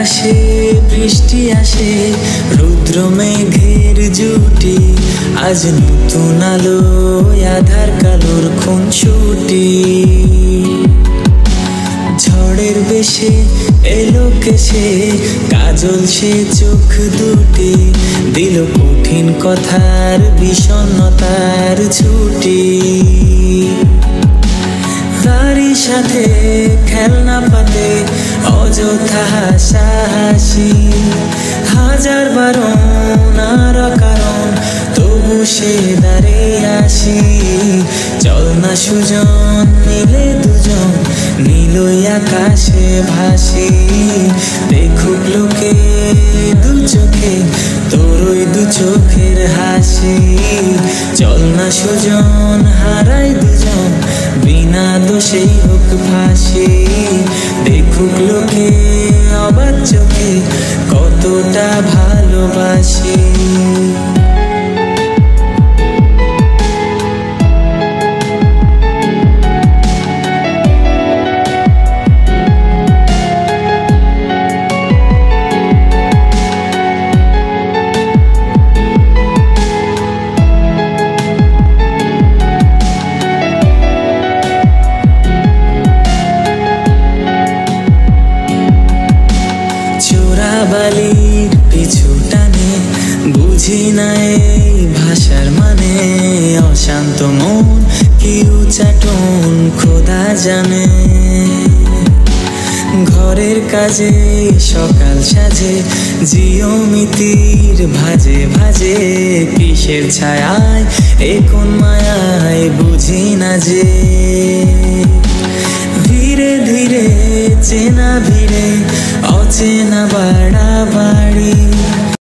আকাশে বৃষ্টি আসে, রুদ্র মেঘের জুটি, আজ নতুন আলো আধার কালোর খুনসুটি। ঝড়ের বেশে এলো কেসে, কাজল সে চোখ দুটি, দিল কঠিন কথার বিষণ্ণতার ছুটি। তারই সাথে খেলনা পাতে অযথা হাসাহাসি, হাজার বারণ আর কারণ তবু সে দাঁড়িয়ে আসি। চল না সুজন মিলে দুজন, নীলই আকাশে ভাসি, দেখুক লোকে দু চোখে তোরই দু চোখের হাসি। চল না সুজন হারাই দুজন, বিনা দোষেই হোক ফাঁসি, দেখুক লোকে অবাক চোখে কতটা ভালোবাসি। বালির পিছু টানে বুঝি না এই ভাষার মানে, অশান্ত মন কি উচাটন খোদা জানে। ঘরের কাজে সকাল সাজে, জিওমিতির ভাজে ভাজে, কিসের ছায়ায় এ কোন মায়ায় বুঝি না যে। ধীরে ধীরে চেনা ভিড়ে অচেনা বাড়াবাড়ি,